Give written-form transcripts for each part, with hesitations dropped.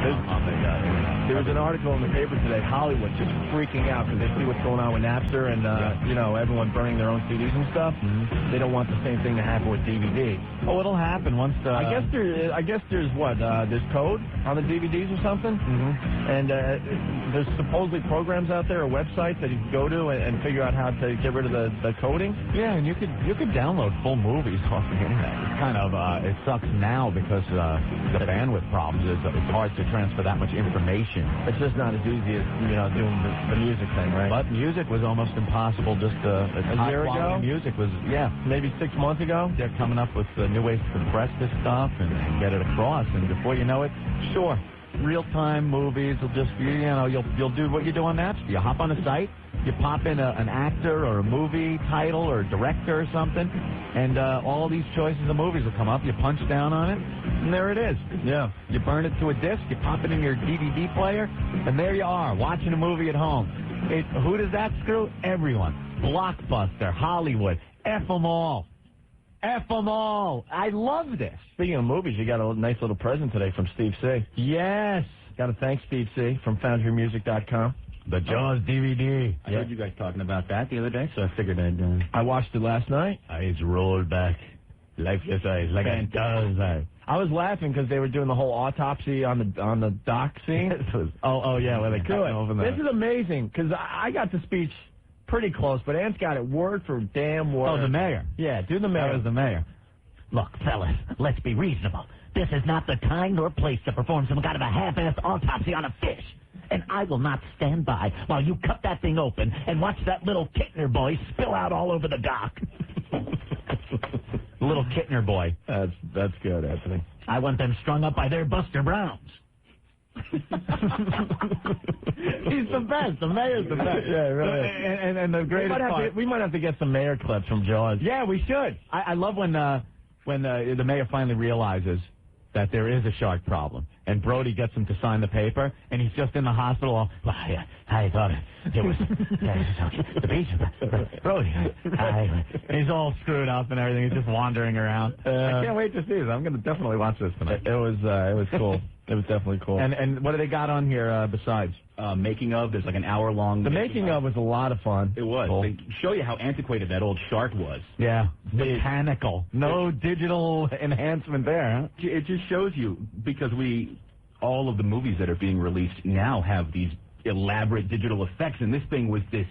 There was an article in the paper today, Hollywood just freaking out because they see what's going on with Napster and, everyone burning their own CDs and stuff. Mm-hmm. They don't want the same thing to happen with DVD. Oh, it'll happen once the... I guess there's what? There's code on the DVDs or something? Mm-hmm. And there's supposedly programs out there or websites that you can go to and figure out how to get rid of the coding. Yeah, and you could download full movies off the internet. It's kind of, it sucks now because the bandwidth problems. It's hard to transfer that much information. It's just not as easy as, doing the music thing, right? But music was almost impossible. Just a year ago? Music was, maybe 6 months ago? They're coming up with new ways to compress this stuff and get it across. And before you know it, sure, real-time movies will just, you'll do what you do on Napster. You hop on a site, you pop in an actor or a movie title or a director or something, and all these choices of movies will come up. You punch down on it, and there it is. Yeah. You burn it to a disc, you pop it in your DVD player, and there you are, watching a movie at home. Who does that screw? Everyone. Blockbuster, Hollywood, F them all. F them all. I love this. Speaking of movies, you got a nice little present today from Steve C. Yes. Got to thank Steve C. from FoundryMusic.com. The Jaws DVD. I heard you guys talking about that the other day, so I figured I'd... I watched it last night. Eyes rolled back. Lifeless eyes, like a doll's eye. I was laughing because they were doing the whole autopsy on the dock scene. Where they cut over there. This is amazing because I got the speech pretty close, but Ant's got it word for damn word. Oh, the mayor. Yeah, do the mayor. That was the mayor. Look, fellas, let's be reasonable. This is not the time nor place to perform some kind of a half-assed autopsy on a fish. And I will not stand by while you cut that thing open and watch that little Kittner boy spill out all over the dock. Little Kittner boy. That's good, Anthony. I want them strung up by their Buster Browns. He's the best. The mayor's the best. Yeah, really. And the greatest part. We might have to get some mayor clips from Jaws. Yeah, we should. I love when the mayor finally realizes that there is a shark problem, and Brody gets him to sign the paper, and he's just in the hospital. I thought it was the beach. Brody, he's all screwed up and everything. He's just wandering around. I can't wait to see this. I'm going to definitely watch this tonight. It was cool. It was definitely cool. And what do they got on here besides? Making of, there's like an hour-long... The making of was a lot of fun. It was. Cool. They show you how antiquated that old shark was. Yeah. Mechanical. No digital enhancement there, huh? It just shows you, because all of the movies that are being released now have these elaborate digital effects, and this thing was this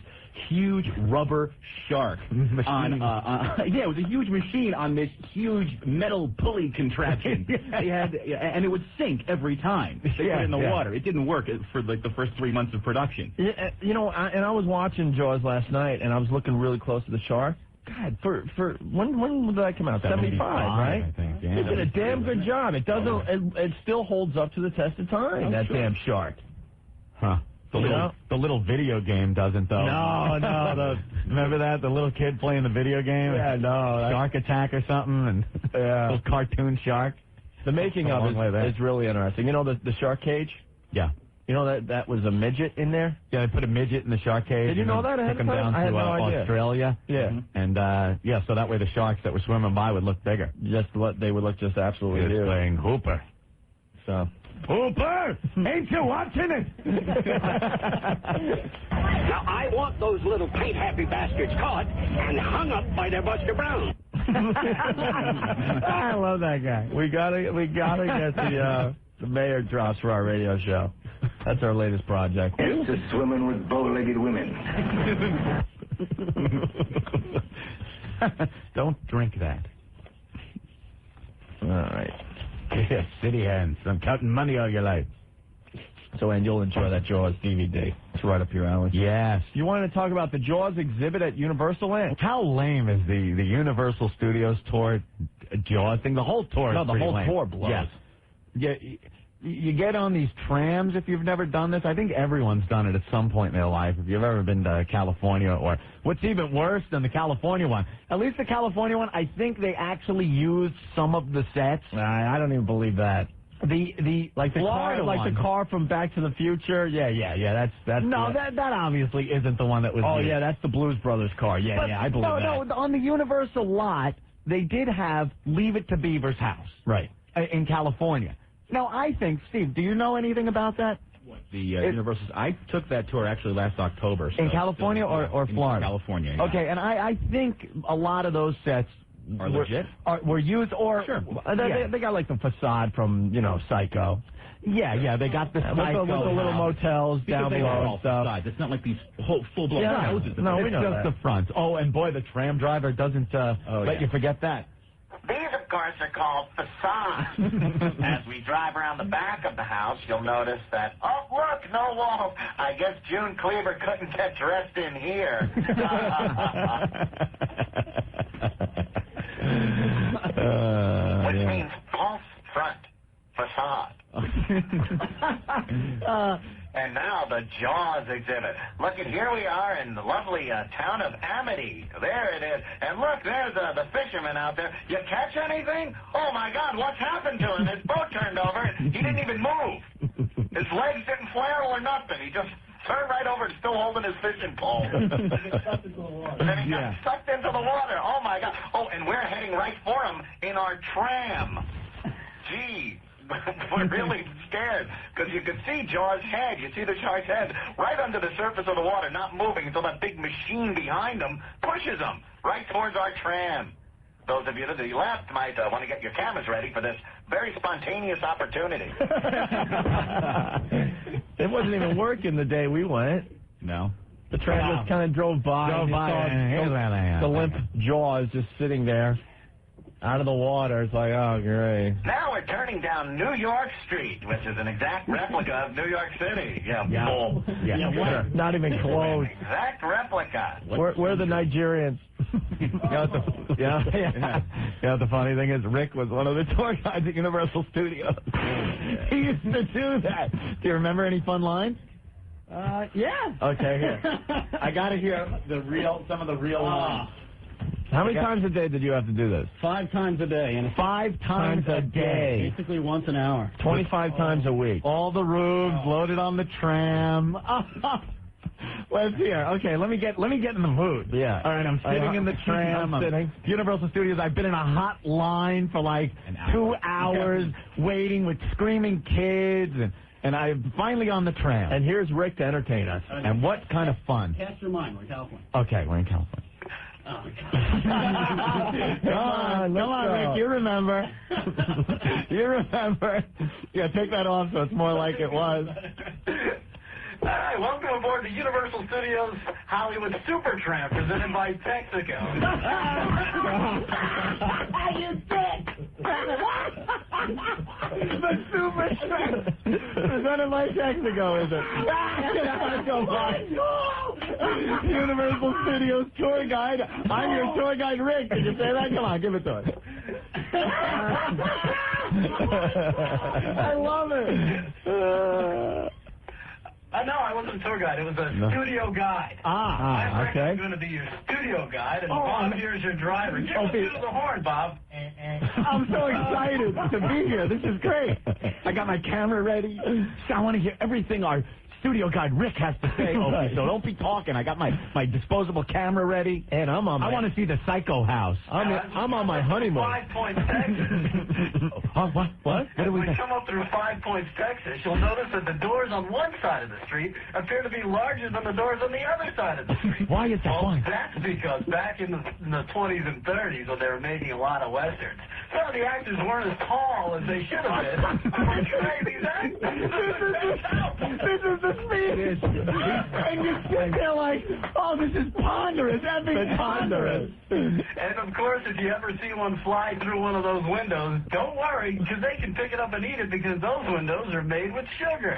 huge rubber shark on it was a huge machine on this huge metal pulley contraption. They had, and it would sink every time they put it in the water. It didn't work for like the first 3 months of production. And I was watching Jaws last night, and I was looking really close to the shark. God, for when did that come out? 75, right? I think. Yeah, they did a damn good job. It doesn't. It still holds up to the test of time. That damn shark. Huh. The little video game doesn't, though. No. Remember that? The little kid playing the video game? Yeah, no. Shark Attack or something, and little cartoon shark. The making of it is really interesting. You know the shark cage? Yeah. You know that was a midget in there? Yeah, they put a midget in the shark cage. Did you know that? Took him down to Australia. Yeah. And, so that way the sharks that were swimming by would look bigger. They would look just absolutely huge. Playing Hooper. So... Hooper! Ain't you watching it? Now, I want those little paint-happy bastards caught and hung up by their Buster Brown. I love that guy. We gotta get the mayor drops for our radio show. That's our latest project. Used to swimming with bow-legged women. Don't drink that. All right. Yeah, city hands. I'm counting money all your life. So, and you'll enjoy that Jaws DVD. It's right up your alley. Yes. You wanted to talk about the Jaws exhibit at Universal Land? How lame is the Universal Studios tour Jaws thing? The whole tour is pretty lame. Tour blows. Yeah. You get on these trams if you've never done this. I think everyone's done it at some point in their life. If you've ever been to California, or what's even worse than the California one, at least the California one, I think they actually used some of the sets. I don't even believe that. The car from Back to the Future. Yeah. That's no, that obviously isn't the one that was. Oh used. Yeah, that's the Blues Brothers car. I believe that. No, on the Universal lot, they did have Leave It to Beaver's house. Right. In California. Now, I think, Steve, do you know anything about that? The Universal. I took that tour actually last October. In California or Florida? In California. Yeah. Okay, and I think a lot of those sets Are legit? Were used, or Sure. They got like the facade from Psycho. Yeah, they got the With the little house. motels down Because they are below all and stuff. facades. It's not like these whole full-blown Yeah. houses. No, we It's know just that. the front. Oh, and boy, the tram driver doesn't let you forget that. These, of course, are called facades. As we drive around the back of the house, you'll notice that, oh, look, no walls. I guess June Cleaver couldn't get dressed in here. Which means false front facade. And now the Jaws exhibit. Look at here we are in the lovely town of Amity. There it is. And look, there's the fisherman out there. You catch anything? Oh, my God, what's happened to him? His boat turned over. He didn't even move. His legs didn't flail or nothing. He just turned right over and still holding his fishing pole. Then he got sucked into the water. Oh, my God. Oh, and we're heading right for him in our tram. Gee. We're really scared because you can see Jaws' head. You see the shark's head right under the surface of the water, not moving until that big machine behind him pushes him right towards our tram. Those of you to the left might want to get your cameras ready for this very spontaneous opportunity. It wasn't even working the day we went. No. The tram just kind of drove by. Drove and you by, saw and the limp Jaws just sitting there out of the water. It's like, oh, great. Now we're turning down New York Street, which is an exact replica of New York City. Bull. Sure. Not even close. Exact replica. We're the Nigerians. The funny thing is, Rick was one of the tour guides at Universal Studios. He used to do that. Do you remember any fun lines? Yeah. Okay, here. I got to hear some of the real lines. How many times a day did you have to do this? 5 times a day. And 5 times a day. Basically once an hour. 25 times a week. All the rooms loaded on the tram. Let's hear. Okay, let me get in the mood. Yeah. All right, I'm sitting in the tram. I'm sitting. Universal Studios. I've been in a hot line for like 2 hours, waiting with screaming kids, and I'm finally on the tram. And here's Rick to entertain us. And what kind of fun? Cast your mind. We're in California. Okay, we're in California. Oh, my God. Come on, Rick. You remember. You remember. Yeah, take that off so it's more like it was. All right, welcome aboard the Universal Studios Hollywood Supertramp presented by Texaco. You dick! The Supertramp presented by Texaco, is it? Universal Studios tour guide. I'm your tour guide, Rick. Did you say that? Come on, give it to us. I love it. No, I wasn't a tour guide. It was a studio guide. okay. I'm going to be your studio guide, and Bob here's your driver. Give us to the horn, Bob. I'm so excited to be here. This is great. I got my camera ready. I want to hear everything our studio guide Rick has to say, Opie, so don't be talking. I got my disposable camera ready, and I want to see the Psycho house. I'm on my honeymoon. 5 Points, Texas. What? As we come up through 5 Points, Texas, you'll notice that the doors on one side of the street appear to be larger than the doors on the other side of the street. Why is that? Why? That's because back in the 20s and 30s, when they were making a lot of westerns, some of the actors weren't as tall as they should have been. This is the speed. And you sit there like, oh, this is ponderous. Epic ponderous. And, of course, if you ever see one fly through one of those windows, don't worry, because they can pick it up and eat it because those windows are made with sugar.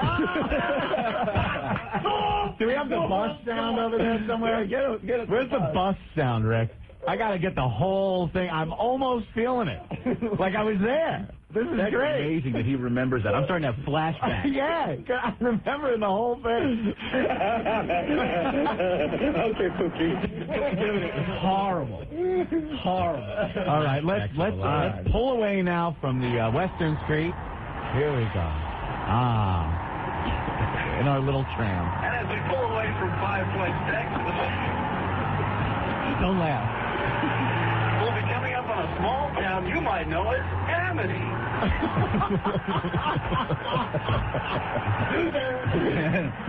Do we have the bus sound over there somewhere? Get it. Where's the bus sound, Rick? I got to get the whole thing. I'm almost feeling it. Like I was there. This is That's great. amazing that he remembers that. I'm starting to have flashbacks. Yeah, I remember the whole thing. Okay, Pookie. Horrible. All right, let's pull away now from the Western Street. Here we go. In our little tram. And as we pull away from 5 Points, Texas, Don't laugh. we'll be coming up on a small town you might know as Amity.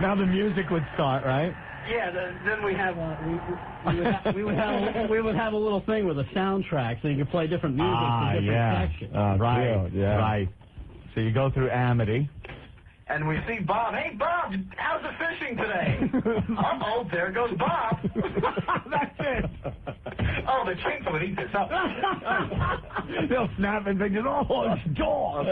Now the music would start, right? Yeah, then we have we would have a little thing with a soundtrack so you could play different music for different sections. Right, yeah. Right. So you go through Amity. And we see Bob. Hey, Bob, how's the fishing today? Uh-oh, there goes Bob. That's it. Oh, the chinks would eat this up. They'll snap and think, oh, it's Jaws.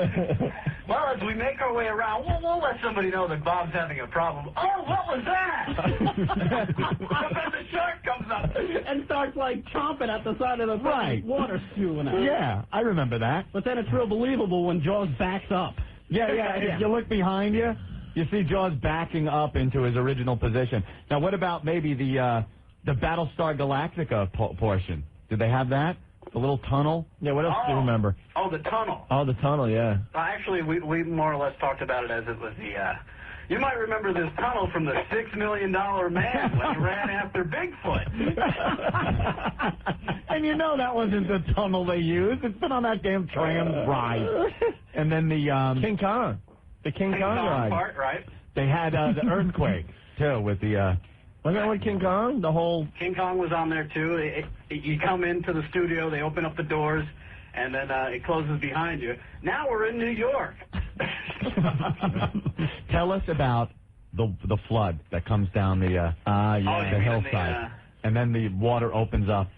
Well, as we make our way around, we'll let somebody know that Bob's having a problem. Oh, what was that? And then the shark comes up. And starts, like, chomping at the side of the water spewing out. Yeah, I remember that. But then it's real believable when Jaws backs up. Yeah. If you look behind you, you see Jaws backing up into his original position. Now, what about maybe the Battlestar Galactica portion? Did they have that? The little tunnel? Yeah, what else do you remember? Oh, the tunnel. Oh, the tunnel, yeah. Actually, we more or less talked about it as it was the... you might remember this tunnel from the $6 Million Man when he ran after Bigfoot. And you know that wasn't the tunnel they used. It's been on that damn tram ride. And then the... King Kong. The King Kong ride. Part, right? They had the earthquake, too, with the... Wasn't that with King Kong? The whole... King Kong was on there, too. You come into the studio, they open up the doors, and then it closes behind you. Now we're in New York. Tell us about the flood that comes down the hillside. And then the water opens up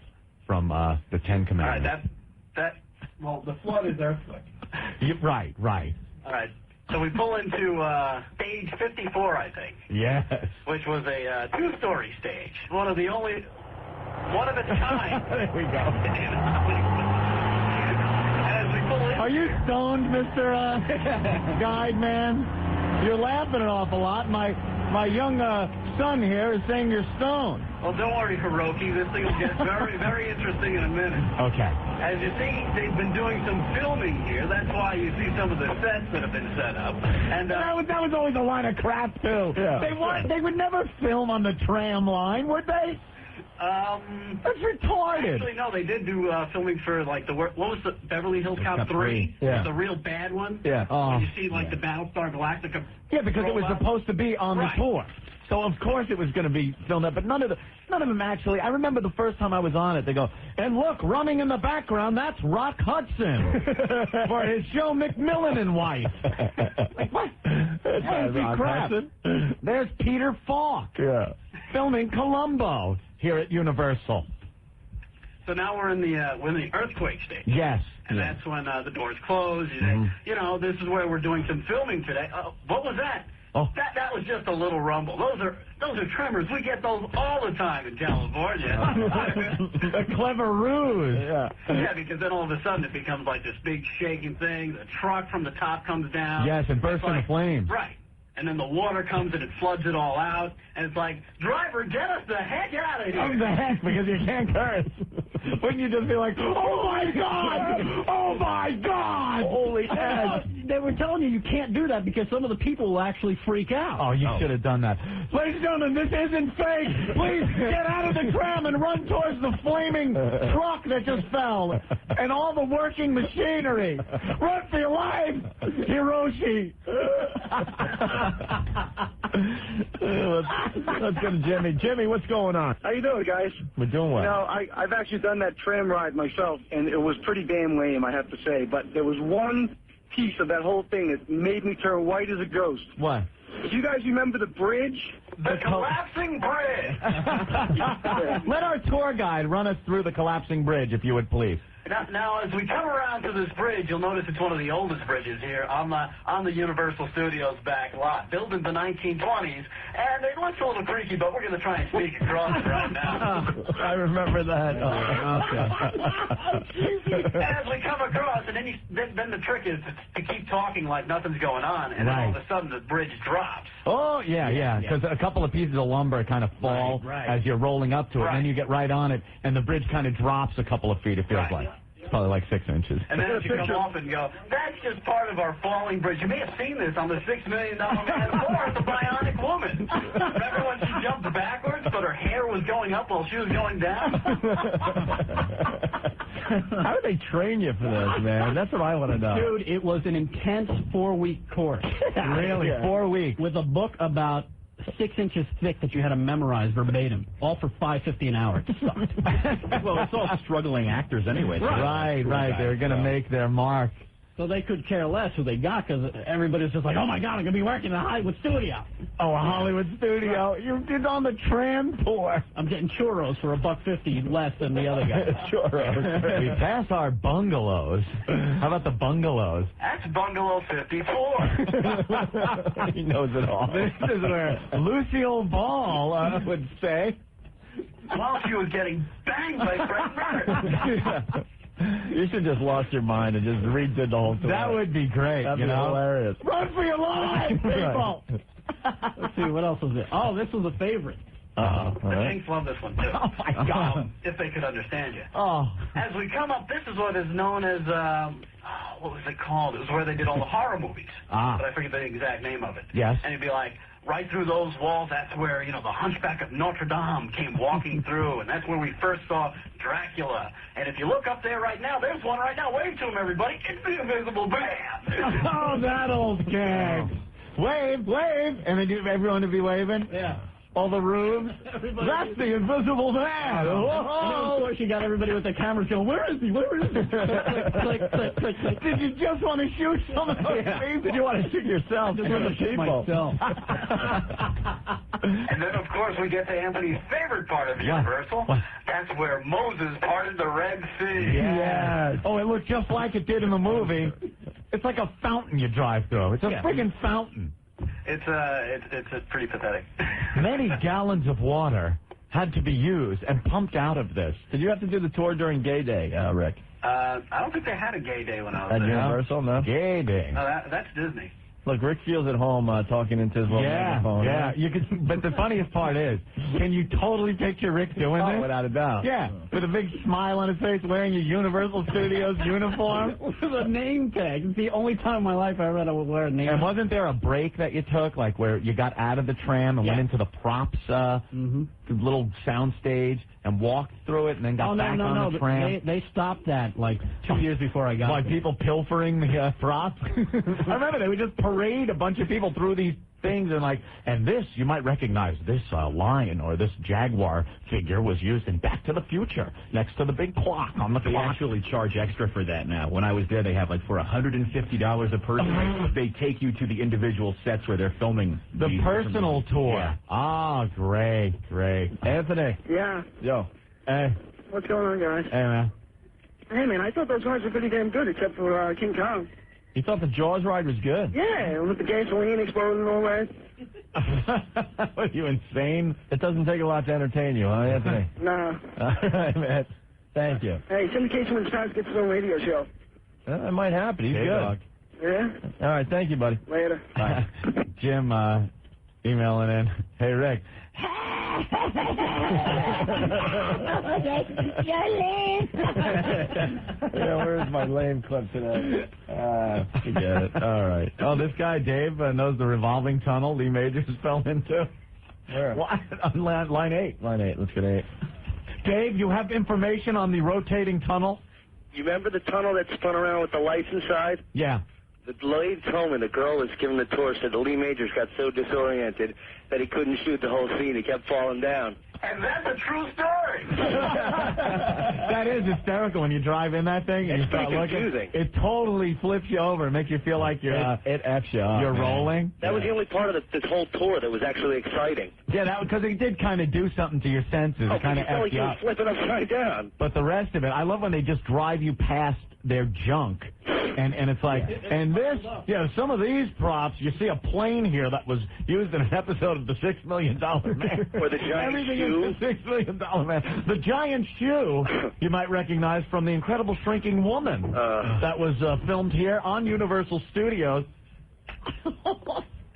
from the Ten Commandments. All right, well, the flood is earthquake. Right. All right. So we pull into stage 54, I think. Yes. Which was a two-story stage. One of its kind. There we go. As we pull in, Are you stoned, Mr. Guide Man? You're laughing an awful lot. My young son here is saying you're stoned. Well, don't worry, Hiroki. This thing will get very, very interesting in a minute. Okay. As you see, they've been doing some filming here. That's why you see some of the sets that have been set up. And that was always a line of crap, too. Yeah. They would never film on the tram line, would they? That's retarded. Actually, no, they did do filming for, like, what was the Beverly Hills Cop 3? Yeah. The real bad one? Yeah. When you see, like, the Battlestar Galactica. Yeah, because it was supposed to be on the tour. So, of course, it was going to be filmed up. But none of them actually. I remember the first time I was on it, they go, and look, running in the background, that's Rock Hudson for his show McMillan and Wife. Like, what? Crazy crap. Hudson? There's Peter Falk. Yeah. Filming Columbo here at Universal. So now we're in the earthquake stage. Yes. And that's when the doors close. You know, this is where we're doing some filming today. What was that? Oh. That was just a little rumble. Those are tremors. We get those all the time in California. A clever ruse. Yeah, because then all of a sudden it becomes like this big shaking thing. The truck from the top comes down. Yes, and bursts into flames. Right. And then the water comes and it floods it all out. And it's like, driver, get us the heck out of here. Oh, the heck, because you can't curse. Wouldn't you just be like, oh, my God! Oh, my God! Holy heck. They were telling you can't do that because some of the people will actually freak out. Oh, you should have done that. Ladies and gentlemen, this isn't fake. Please get out of the tram and run towards the flaming truck that just fell and all the working machinery. Run for your life, Hiroshi. Let's go to Jimmy. Jimmy, what's going on? How you doing, guys? We're doing well. You know, I've actually done that tram ride myself, and it was pretty damn lame, I have to say. But there was one piece of that whole thing that made me turn white as a ghost. What? Do you guys remember the bridge? The collapsing bridge. Let our tour guide run us through the collapsing bridge, if you would please. Now, as we come around to this bridge, you'll notice it's one of the oldest bridges here on the Universal Studios back lot, built in the 1920s, and it looks a little creaky, but we're going to try and sneak across it right now. I remember that. As we come across, and then the trick is to keep talking like nothing's going on, and then all of a sudden the bridge drops. Oh, yeah, because a couple of pieces of lumber kind of fall as you're rolling up to it, and then you get right on it, and the bridge kind of drops a couple of feet, it feels like. It's probably like 6 inches. And then you come off and go, that's just part of our falling bridge. You may have seen this on the $6 Million Man or the Bionic Woman. Remember when she jumped backwards, but her hair was going up while she was going down? How do they train you for this, man? That's what I want to know. Dude, it was an intense 4-week course. Really? 4 weeks. With a book about 6 inches thick that you had to memorize verbatim, all for $5.50 an hour. It sucked. Well, it's all struggling actors anyway. Right. They're going to make their mark. So they could care less who they got because everybody's just like, oh, my God, I'm going to be working in a Hollywood studio. Oh, a Hollywood studio. You did on the tram tour. I'm getting churros for $1.50 less than the other guy. Churros. We passed our bungalows. How about the bungalows? That's Bungalow 54. He knows it all. This is where Lucille Ball would say. While she was getting banged by Frank Bird. You should just lost your mind and just redid the whole tour. That would be great. That'd be hilarious. Run for your lives, people! Let's see, what else was it? Oh, this was a favorite. All The right. Kinks love this one, too. Oh, my God. If they could understand you. Oh. As we come up, this is what is known as, what was it called? It was where they did all the horror movies. Ah. But I forget the exact name of it. Yes. And it'd be like, right through those walls, that's where, the Hunchback of Notre Dame came walking through, and that's where we first saw Dracula. And if you look up there right now, there's one right now. Wave to him, everybody. It's the Invisible Man. Oh, that old gag. Wave, and then everyone would be waving? Yeah. All the rubes? That's the Invisible Man. And then, of course, you got everybody with the cameras going, where is he? Where is he? Click. Did you just want to shoot some of those people? Did you want to shoot yourself? Just want to shoot myself. And then, of course, we get to Anthony's favorite part of Universal. What? That's where Moses parted the Red Sea. Yes. Oh, it looked just like it did in the movie. It's like a fountain you drive through. It's a friggin' fountain. It's pretty pathetic. Many gallons of water had to be used and pumped out of this. Did you have to do the tour during Gay Day, Rick? I don't think they had a gay day when I was At there. Universal, no? Gay day. No, that's Disney. Look, Rick feels at home talking into his little microphone. Yeah. You could, but the funniest part is, can you totally picture Rick doing this? Without a doubt. Yeah, with a big smile on his face, wearing a Universal Studios uniform. With a name tag. It's the only time in my life I ever had to wear a name And tag. wasn't there a break that you took, like where you got out of the tram and went into the props, little sound stage, and walked through it and then got back on the tram? They stopped that like 2 years before I got Like there. people pilfering the props? I remember they would just parade a bunch of people through these things and this, you might recognize this lion or this jaguar figure was used in Back to the Future next to the big clock on the They clock. actually charge extra for that now. When I was there, they have for $150 a person, they take you to the individual sets where they're filming. The these personal tour. Yeah. Ah, great. Anthony. Yeah. Yo. Hey, What's going on, guys? man. Hey, man, I thought those rides were pretty damn good, except for King Kong. You thought the Jaws ride was good? Yeah, with the gasoline exploding and all that. What, are you insane? It doesn't take a lot to entertain you, huh, Anthony? Nah. All right, man. Thank you. Hey, syndication when Stas gets his own radio show. It might happen. He's good. Dog. Yeah? All right, thank you, buddy. Later. Jim emailing in. Hey, Rick. Yeah, where's my lame clip today? Forget it. All right. Oh, this guy, Dave, knows the revolving tunnel Lee Majors fell into. Where? What? On line 8. Line 8. Let's get 8. Dave, you have information on the rotating tunnel? You remember the tunnel that spun around with the lights inside? Yeah. The lady told me the girl was giving the tour said the Lee Majors got so disoriented that he couldn't shoot the whole scene. He kept falling down. And that's a true story. That is hysterical when you drive in that thing and you start looking. Confusing. It totally flips you over and makes you feel like you're It F's you up. you're rolling. That was the only part of this whole tour that was actually exciting. Yeah, that because it did kind of do something to your senses. It kind of you felt like F'd you you up. were flipping upside down. But the rest of it, I love when they just drive you past their junk. And it's like, and this, some of these props, you see a plane here that was used in an episode of The $6 Million Man. Or the giant Everything shoe. is The $6 Million Man. The giant shoe, you might recognize from The Incredible Shrinking Woman that was filmed here on Universal Studios.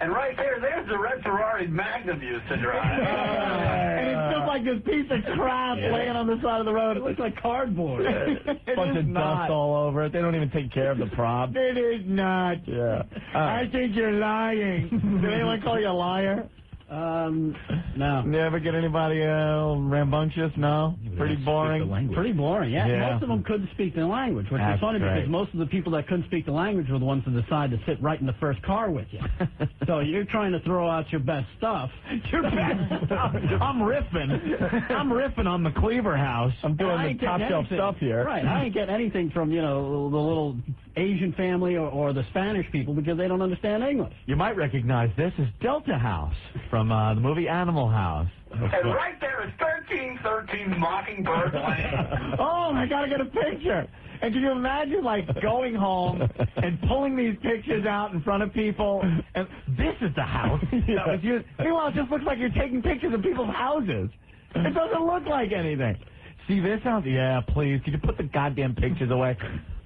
And right there's the red Ferrari Magnum used to drive. And it's just like this piece of crap laying on the side of the road. It looks like cardboard. It Bunch is of not. dust all over it. They don't even take care of the prop. It is not. Yeah. I think you're lying. Did anyone call you a liar? No. You ever get anybody rambunctious? No? Pretty boring? Pretty boring, yeah. Most of them couldn't speak the language, which is funny because most of the people that couldn't speak the language were the ones that decided to sit right in the first car with you. So you're trying to throw out your best stuff. Your best stuff. I'm riffing on the Cleaver House. I'm doing the top shelf stuff here. Right. I ain't getting anything from, the little Asian family or the Spanish people because they don't understand English. You might recognize this as Delta House from the movie Animal House. And right there is 1313 Mockingbird Lane. Oh, I gotta get a picture. And can you imagine, going home and pulling these pictures out in front of people? And this is the house that was used. Meanwhile, it just looks like you're taking pictures of people's houses. It doesn't look like anything. See this house? Yeah, please. Could you put the goddamn pictures away?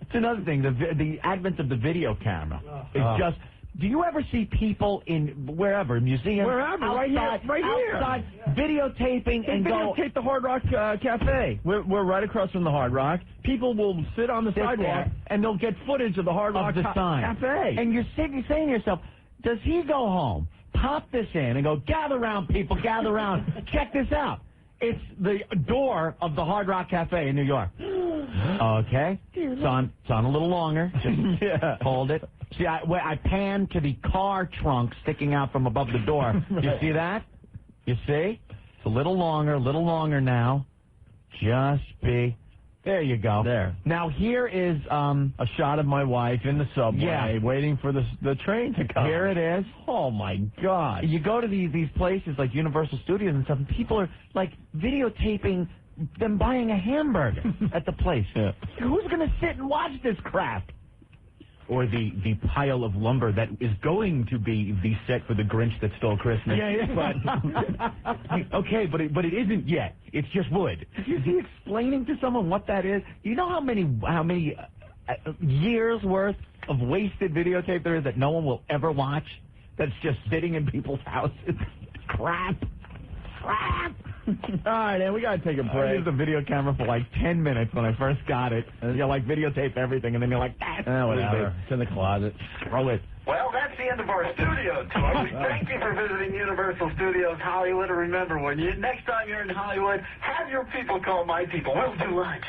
It's another thing. The advent of the video camera is just. Do you ever see people in wherever, museums, wherever, outside, right here, outside videotaping and videotape the Hard Rock Cafe? We're right across from the Hard Rock. People will sit on the sidewalk and they'll get footage of the Hard Rock Cafe. And you're saying to yourself, does he go home, pop this in, and go, gather round, people, gather round, check this out. It's the door of the Hard Rock Cafe in New York. Okay, it's on a little longer. Just hold it. See, I pan to the car trunk sticking out from above the door. You see that? You see? It's a little longer now. Just be. There you go. There. Now here is a shot of my wife in the subway waiting for the train to come. Here it is. Oh, my God. You go to these places like Universal Studios and stuff, and people are, videotaping them buying a hamburger at the place. Yeah. Who's going to sit and watch this crap? Or the pile of lumber that is going to be the set for The Grinch That Stole Christmas. But okay, but it isn't yet. It's just wood. Is he explaining to someone what that is? You know how many years worth of wasted videotape there is that no one will ever watch? That's just sitting in people's houses. Crap. All right, man, we got to take a break. I used a video camera for 10 minutes when I first got it. And you videotape everything, and then you're like, whatever. It's in the closet. Throw it. Well, that's the end of our studio tour. We thank you for visiting Universal Studios Hollywood. And remember, next time you're in Hollywood, have your people call my people. We'll do lunch.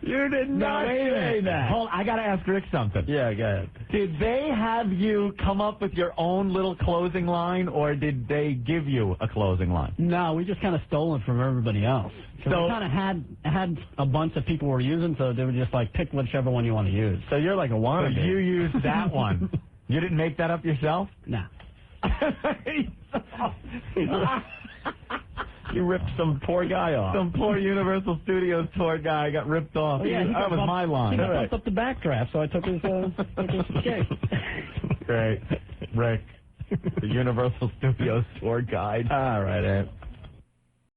You did not say that. Hold, I got to ask Rick something. Yeah, go ahead. Did they have you come up with your own little closing line, or did they give you a closing line? No, we just kind of stole it from everybody else. So we kind of had a bunch of people were using, so they were just pick whichever one you want to use. So you're like a wannabe. So you used that one. You didn't make that up yourself? No. You ripped some poor guy off. Some poor Universal Studios tour guy got ripped off. Yeah, that was my line. He bumped up the backdraft, so I took his cake. Great. Rick, the Universal Studios tour guide. All right, Ed.